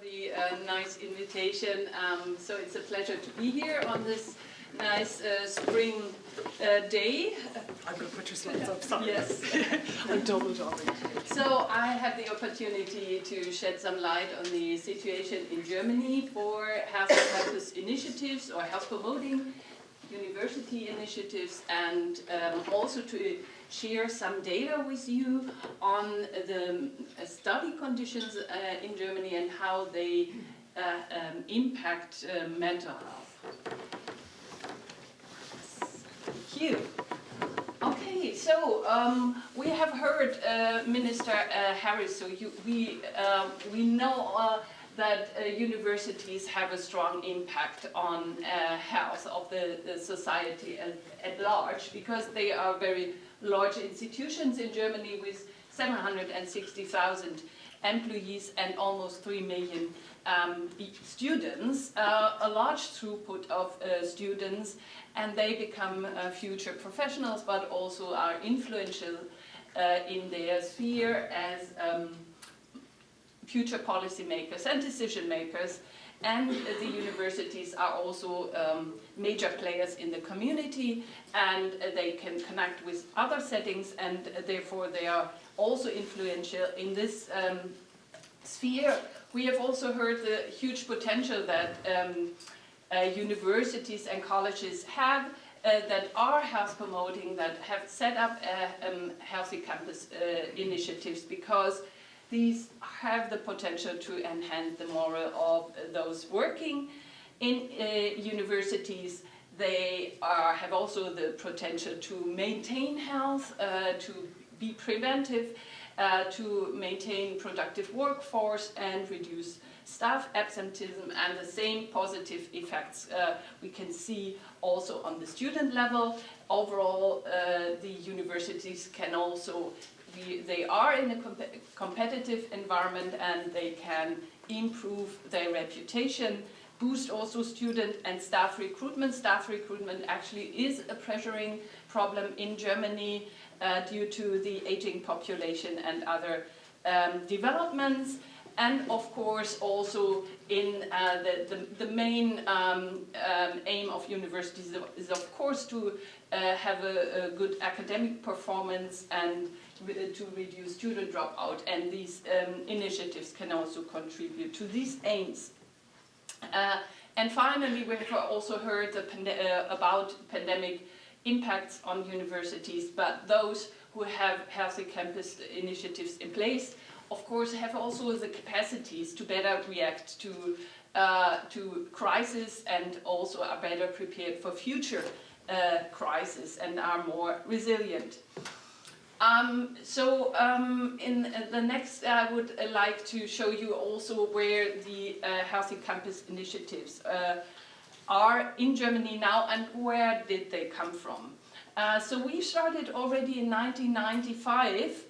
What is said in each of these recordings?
the nice invitation. So it's a pleasure to be here on this nice spring day. I'm going to put your slides up, sorry. Yes. I'm doubled already. So I have the opportunity to shed some light on the situation in Germany for health campus initiatives or health promoting university initiatives, and also to share some data with you on the study conditions in Germany and how they impact mental health. Thank you. Okay, so we have heard Minister Harris. So we know that universities have a strong impact on health of the society at large, because they are very large institutions in Germany with 760,000 employees and almost 3 million students, a large throughput of students, and they become future professionals, but also are influential in their sphere as future policymakers and decision makers. And the universities are also major players in the community, and they can connect with other settings, and therefore they are also influential in this sphere. We have also heard the huge potential that universities and colleges have that are health promoting, that have set up healthy campus initiatives, because these have the potential to enhance the morale of those working in universities. They have also the potential to maintain health, to be preventive, to maintain productive workforce and reduce staff absenteeism, and the same positive effects we can see also on the student level. Overall, the universities can also they are in a competitive environment, and they can improve their reputation, boost also student and staff recruitment. Staff recruitment actually is a pressuring problem in Germany due to the aging population and other developments. And of course also in the main aim of universities is of course to have a good academic performance and to reduce student dropout, and these initiatives can also contribute to these aims. And finally, we have also heard about pandemic impacts on universities, but those who have healthy campus initiatives in place, of course, have also the capacities to better react to crisis, and also are better prepared for future crises and are more resilient. In the next, I would like to show you also where the healthy campus initiatives are in Germany now, and where did they come from. So we started already in 1995,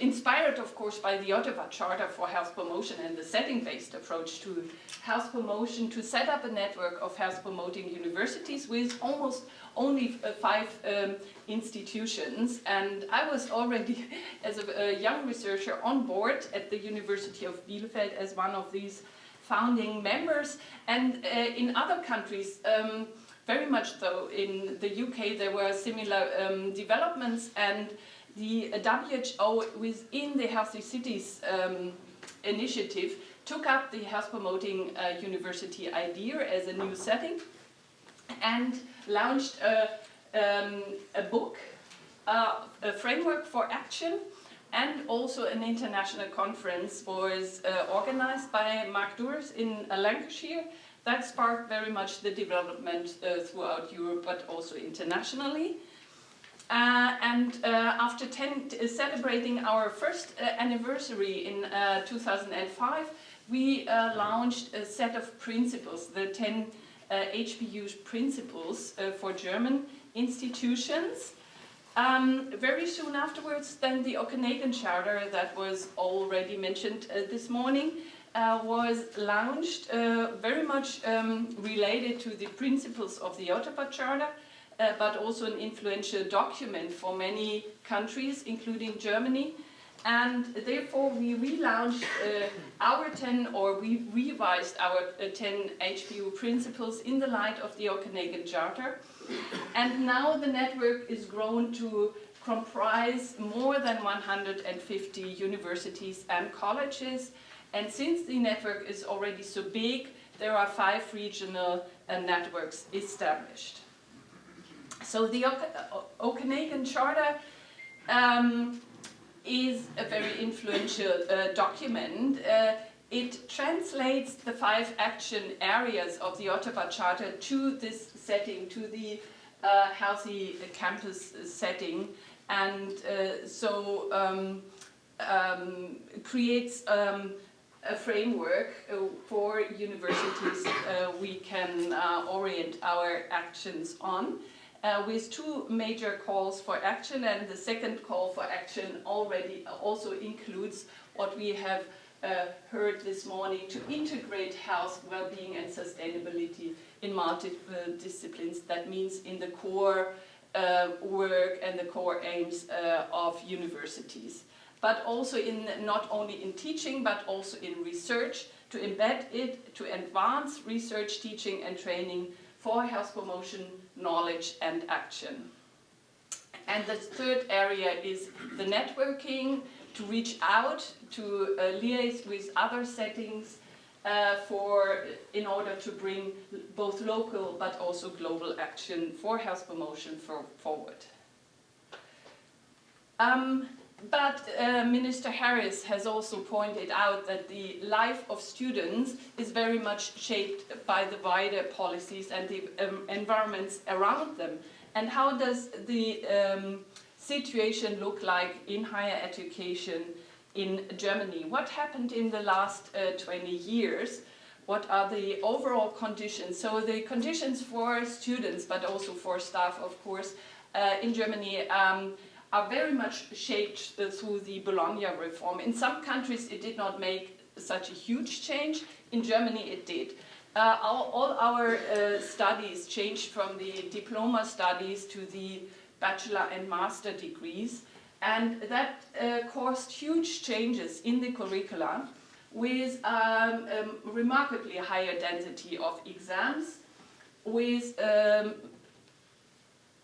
inspired of course by the Ottawa Charter for Health Promotion and the setting-based approach to health promotion, to set up a network of health promoting universities with almost only 5 institutions. And I was already as a young researcher on board at the University of Bielefeld as one of these founding members. And in other countries, very much though, in the UK there were similar developments, and the WHO within the Healthy Cities initiative took up the health promoting university idea as a new setting, and launched a book, a framework for action, and also an international conference was organized by Mark Durs in Lancashire. That sparked very much the development throughout Europe, but also internationally. After celebrating our first anniversary in 2005, we launched a set of principles, the 10 HBU principles for German institutions. Very soon afterwards, then the Okanagan Charter, that was already mentioned this morning, was launched, very much related to the principles of the Ottawa Charter, but also an influential document for many countries, including Germany. And therefore we relaunched we revised our 10 HPU principles in the light of the Copenhagen Charter. And now the network is grown to comprise more than 150 universities and colleges. And since the network is already so big, there are 5 regional networks established. So the Copenhagen Charter is a very influential document. It translates the 5 action areas of the Ottawa Charter to this setting, to the healthy campus setting, and creates a framework for universities we can orient our actions on. With 2 major calls for action, and the second call for action already also includes what we have heard this morning, to integrate health, well-being and sustainability in multiple disciplines. That means in the core work and the core aims of universities. But also not only in teaching, but also in research, to embed it, to advance research, teaching and training for health promotion, knowledge and action. And the third area is the networking, to reach out, to liaise with other settings in order to bring both local but also global action for health promotion forward. But Minister Harris has also pointed out that the life of students is very much shaped by the wider policies and the environments around them. And how does the situation look like in higher education in Germany? What happened in the last 20 years? What are the overall conditions? So the conditions for students, but also for staff, of course, in Germany are very much shaped through the Bologna reform. In some countries it did not make such a huge change. In Germany it did. All our studies changed from the diploma studies to the bachelor and master degrees, and that caused huge changes in the curricula, with remarkably higher density of exams, with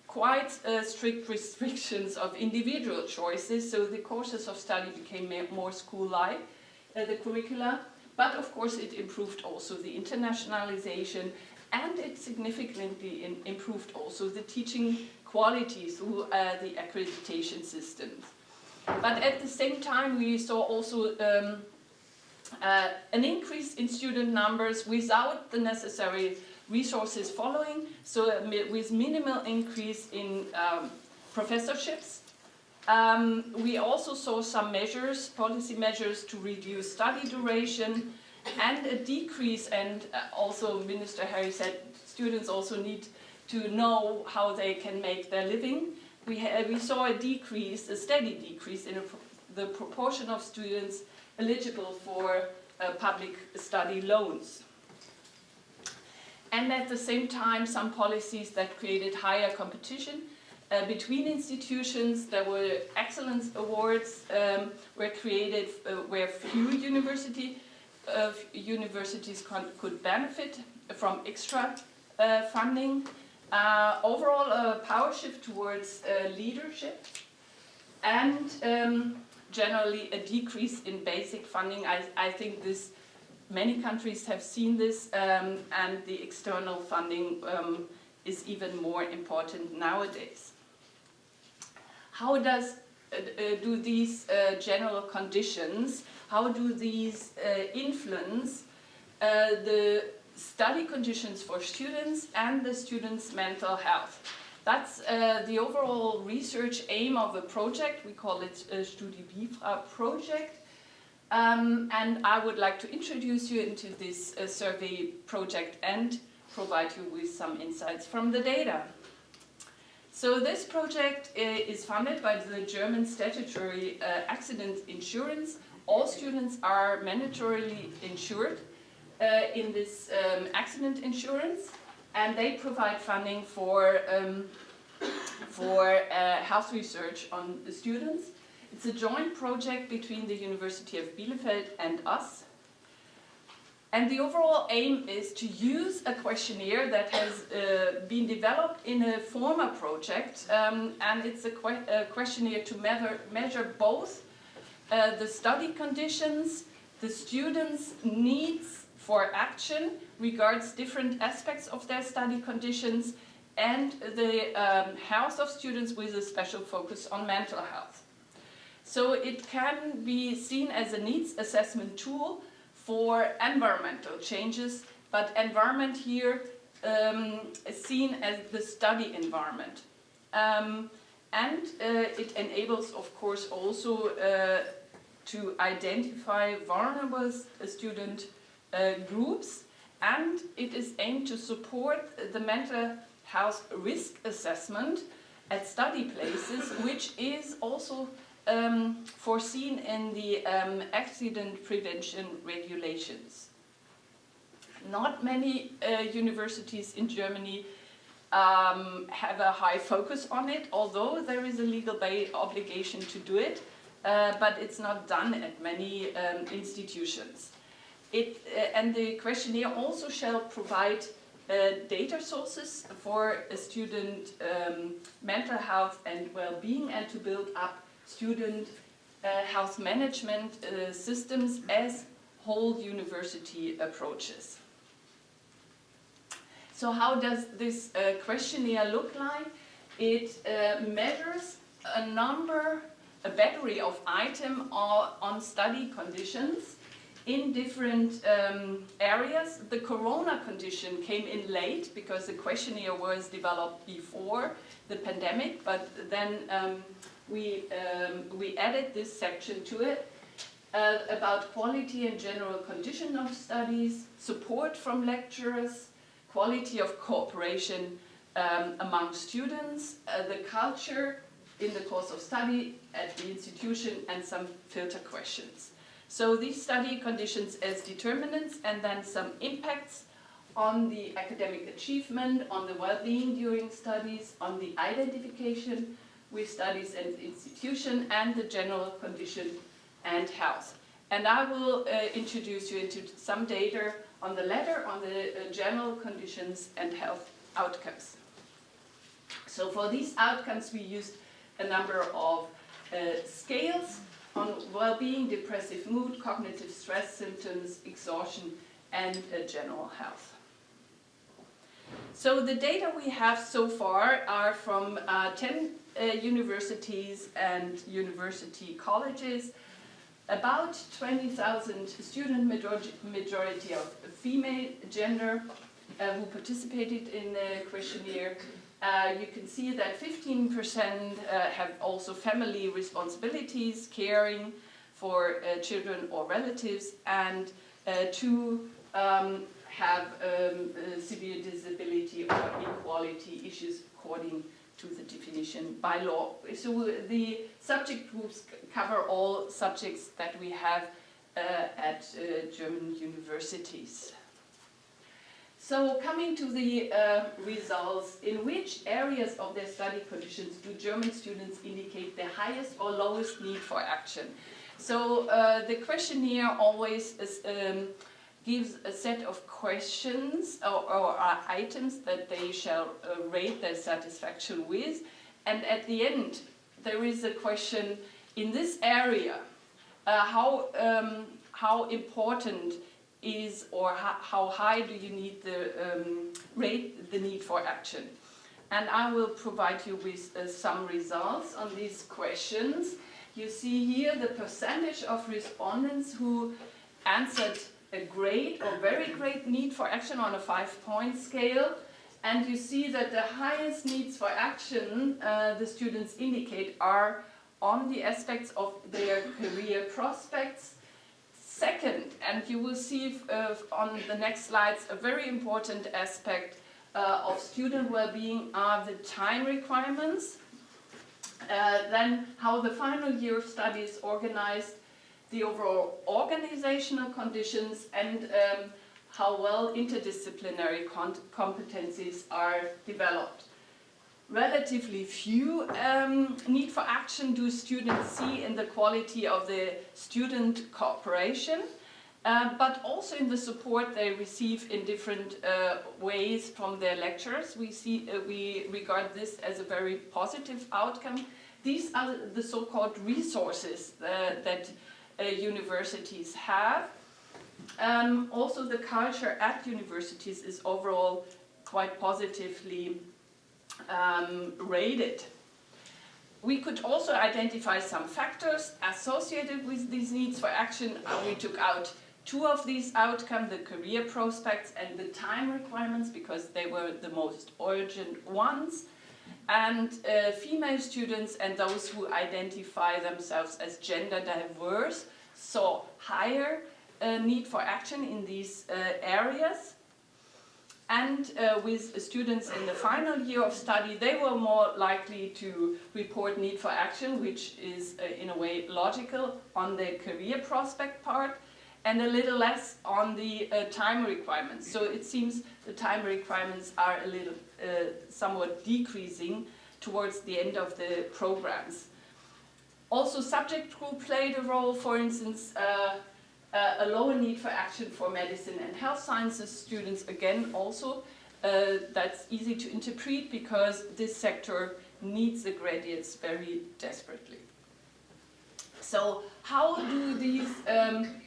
quite strict restrictions of individual choices, so the courses of study became more school-like, the curricula, but of course it improved also the internationalization, and it significantly improved also the teaching quality through the accreditation systems. But at the same time we saw also an increase in student numbers without the necessary resources following, so with minimal increase in professorships. We also saw some measures, policy measures to reduce study duration, and a decrease, and also Minister Harry said students also need to know how they can make their living. We saw a decrease, a steady decrease in the proportion of students eligible for public study loans. And at the same time, some policies that created higher competition between institutions. There were excellence awards were created where few universities could benefit from extra funding. Overall, a power shift towards leadership, and generally a decrease in basic funding. I think many countries have seen this, and the external funding is even more important nowadays. How do these general conditions, how do these influence the study conditions for students and the students' mental health? That's the overall research aim of a project. We call it a Studie BIFRA project. And I would like to introduce you into this survey project and provide you with some insights from the data. So this project is funded by the German statutory accident insurance. All students are mandatorily insured in this accident insurance, and they provide funding for health research on the students. It's a joint project between the University of Bielefeld and us. And the overall aim is to use a questionnaire that has been developed in a former project, and it's a questionnaire to measure both the study conditions, the students' needs for action regards different aspects of their study conditions, and the health of students with a special focus on mental health. So it can be seen as a needs assessment tool for environmental changes, but environment here is seen as the study environment. And it enables, of course, also to identify vulnerable student groups, and it is aimed to support the mental health risk assessment at study places, which is also foreseen in the accident prevention regulations. Not many universities in Germany have a high focus on it, although there is a legal obligation to do it, but it's not done at many institutions. And the questionnaire also shall provide data sources for student mental health and well-being, and to build up student health management systems as whole university approaches. So how does this questionnaire look like? It measures a battery of items on study conditions in different areas. The corona condition came in late because the questionnaire was developed before the pandemic, but then we added this section to it about quality and general condition of studies, support from lecturers, quality of cooperation among students, the culture in the course of study at the institution, and some filter questions. So these study conditions as determinants, and then some impacts on the academic achievement, on the well-being during studies, on the identification with studies and institution, and the general condition and health. And I will introduce you into some data on the latter, on the general conditions and health outcomes. So for these outcomes we used a number of scales on well-being, depressive mood, cognitive stress symptoms, exhaustion, and general health. So the data we have so far are from 10 universities and university colleges, about 20,000 student, majority of female gender, who participated in the questionnaire. You can see that 15% have also family responsibilities, caring for children or relatives, and 2 have severe disability or equality issues according to the definition by law. So the subject groups cover all subjects that we have at German universities. So coming to the results, in which areas of their study conditions do German students indicate the highest or lowest need for action? So the questionnaire always gives a set of questions or items that they shall rate their satisfaction with, and at the end there is a question in this area, how important is, or how high do you need rate the need for action. And I will provide you with some results on these questions. You see here the percentage of respondents who answered a great or very great need for action on a 5-point scale, and you see that the highest needs for action the students indicate are on the aspects of their career prospects. Second, and you will see on the next slides, a very important aspect of student well-being are the time requirements, then how the final year of study is organized, the overall organizational conditions, and how well interdisciplinary competencies are developed. relatively few need for action do students see in the quality of the student cooperation, but also in the support they receive in different ways from their lecturers. We regard this as a very positive outcome. These are the so-called resources that universities have. Also, the culture at universities is overall quite positively rated. We could also identify some factors associated with these needs for action. We took out two of these outcomes, the career prospects and the time requirements, because they were the most urgent ones. And female students and those who identify themselves as gender diverse saw higher need for action in these areas. And with students in the final year of study, they were more likely to report need for action, which is in a way logical, on the career prospect part, and a little less on the time requirements. So it seems the time requirements are a little somewhat decreasing towards the end of the programs. Also, subject group played a role. For instance, a lower need for action for medicine and health sciences students, again also that's easy to interpret because this sector needs the graduates very desperately. So how do these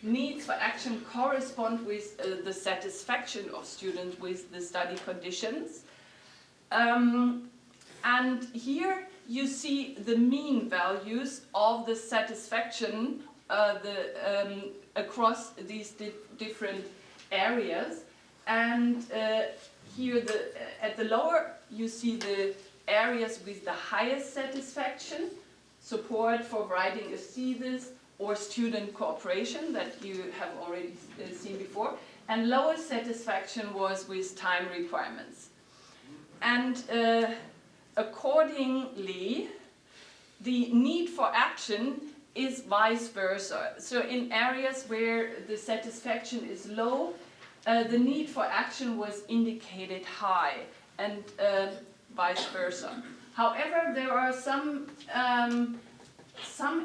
needs for action correspond with the satisfaction of students with the study conditions? And here you see the mean values of the satisfaction across these different areas. And here at the lower you see the areas with the highest satisfaction, support for writing a thesis or student cooperation that you have already seen before, and lowest satisfaction was with time requirements. And accordingly, the need for action is vice versa. So in areas where the satisfaction is low, the need for action was indicated high, and vice versa. However, there are some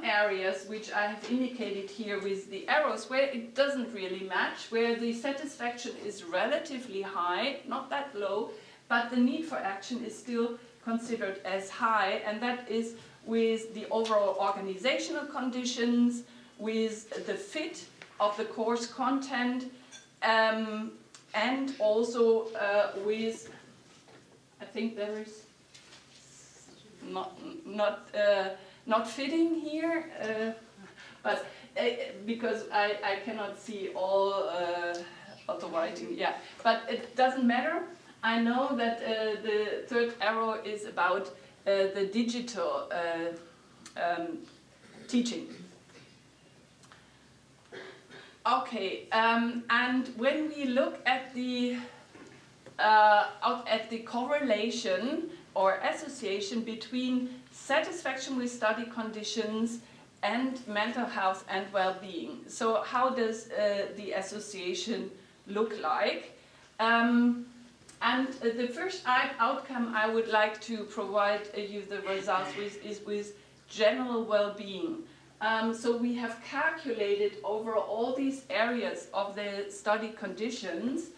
areas which I have indicated here with the arrows where it doesn't really match, where the satisfaction is relatively high, not that low, but the need for action is still considered as high, and that is with the overall organizational conditions, with the fit of the course content, and also with, I think there is not fitting here, but because I cannot see all of the writing. Yeah, but it doesn't matter. I know that the third arrow is about the digital teaching. Okay, and when we look at the correlation or association between satisfaction with study conditions and mental health and well-being, so how does the association look like? And the first outcome I would like to provide you the results with is with general well-being. So we have calculated over all these areas of the study conditions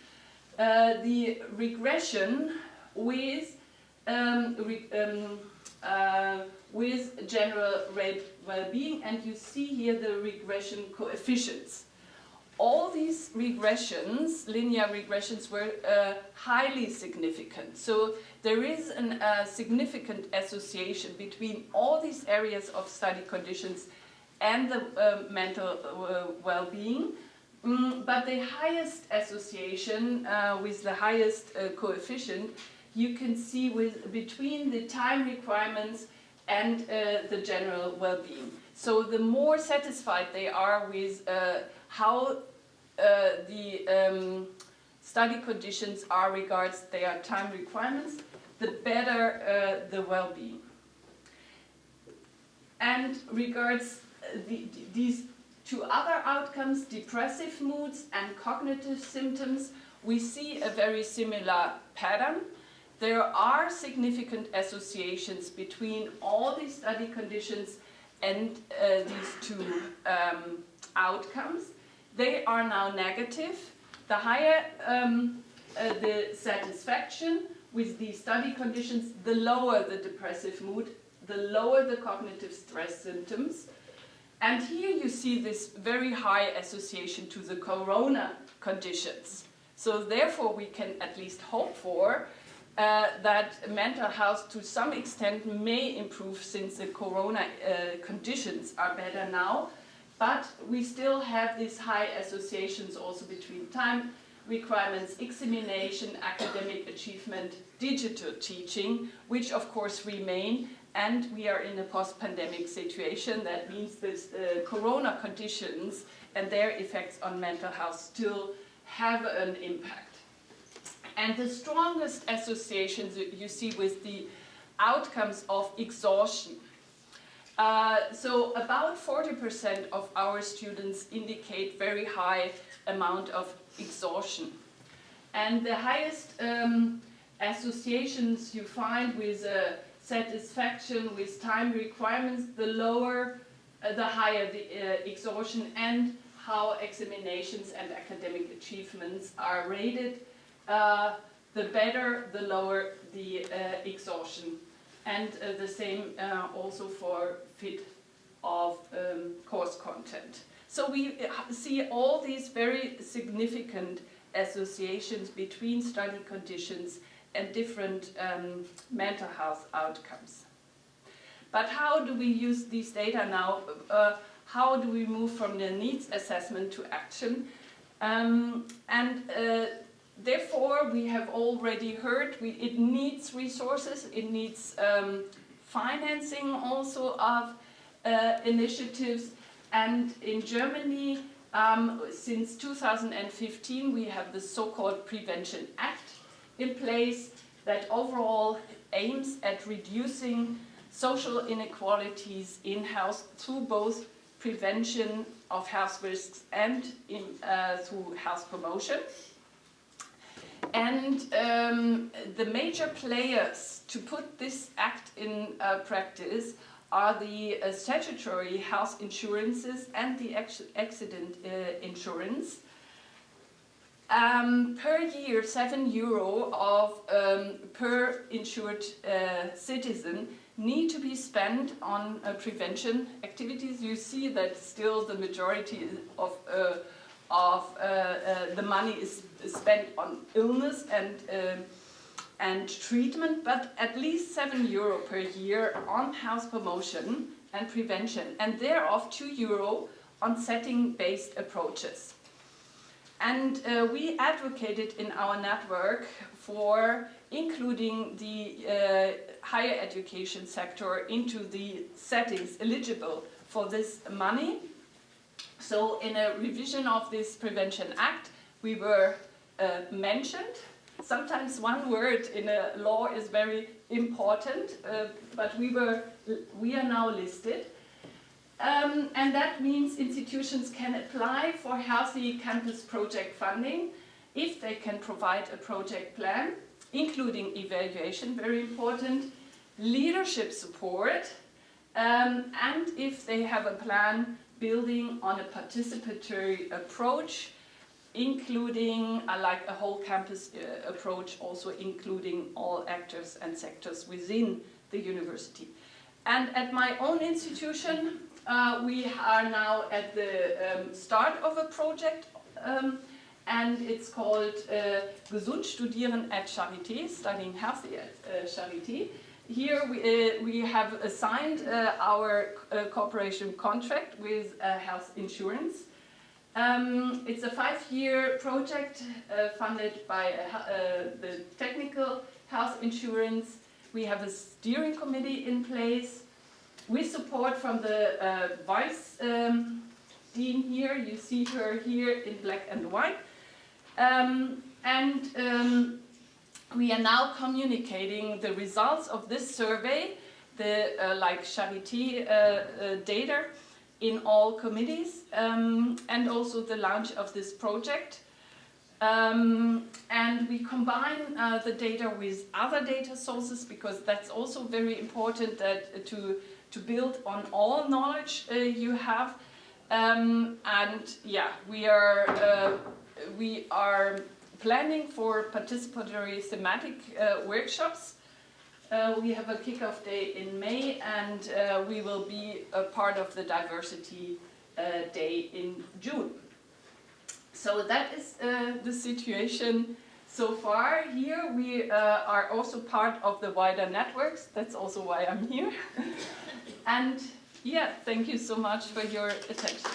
the regression with general well-being, and you see here the regression coefficients. All these regressions, linear regressions, were highly significant. So there is a significant association between all these areas of study conditions and the mental well-being. But the highest association with the highest coefficient you can see between the time requirements and the general well-being. So the more satisfied they are with how the study conditions are regards their time requirements, the better the well-being. And regards these two other outcomes, depressive moods and cognitive symptoms, we see a very similar pattern. there are significant associations between all these study conditions and these two outcomes. They are now negative. The higher the satisfaction with these study conditions, the lower the depressive mood, the lower the cognitive stress symptoms. And here you see this very high association to the corona conditions. So therefore we can at least hope for that mental health to some extent may improve since the corona conditions are better now. But we still have these high associations also between time requirements, examination, academic achievement, digital teaching, which of course remain. And we are in a post-pandemic situation. That means that corona conditions and their effects on mental health still have an impact. And the strongest associations you see with the outcomes of exhaustion. So about 40% of our students indicate very high amount of exhaustion. And the highest associations you find with satisfaction with time requirements, the lower, the higher the exhaustion, and how examinations and academic achievements are rated, the better, the lower the exhaustion. And the same also for fit of course content. So we see all these very significant associations between study conditions and different mental health outcomes. But how do we use these data now? How do we move from the needs assessment to action? Therefore, we have already heard it needs resources, it needs financing also of initiatives. And in Germany, since 2015, we have the so-called Prevention Act in place that overall aims at reducing social inequalities in health through both prevention of health risks and through health promotion. And the major players to put this act in practice are the statutory health insurances and the accident insurance. Per year, €7 per insured citizen need to be spent on prevention activities. You see that still the majority of the money is spent on illness and treatment, but at least €7 per year on health promotion and prevention, and thereof €2 on setting-based approaches. And we advocated in our network for including the higher education sector into the settings eligible for this money. So in a revision of this Prevention Act, we were mentioned. Sometimes one word in a law is very important, but we are now listed. And that means institutions can apply for Healthy Campus project funding if they can provide a project plan, including evaluation, very important, leadership support, and if they have a plan building on a participatory approach, including like a whole campus approach, also including all actors and sectors within the university. And at my own institution, we are now at the start of a project, and it's called Gesund Studieren at Charité, studying healthy at Charité. Here we have assigned our cooperation contract with health insurance. It's a 5-year project funded by the technical health insurance. We have a steering committee in place with support from the vice dean here. You see her here in black and white. We are now communicating the results of this survey, the like Charité data, in all committees, and also the launch of this project. And we combine the data with other data sources, because that's also very important, that to build on all knowledge you have. And yeah, we are planning for participatory thematic workshops. We have a kickoff day in May, and we will be a part of the diversity day in June. So that is the situation so far. Here we are also part of the wider networks. That's also why I'm here. And yeah, thank you so much for your attention.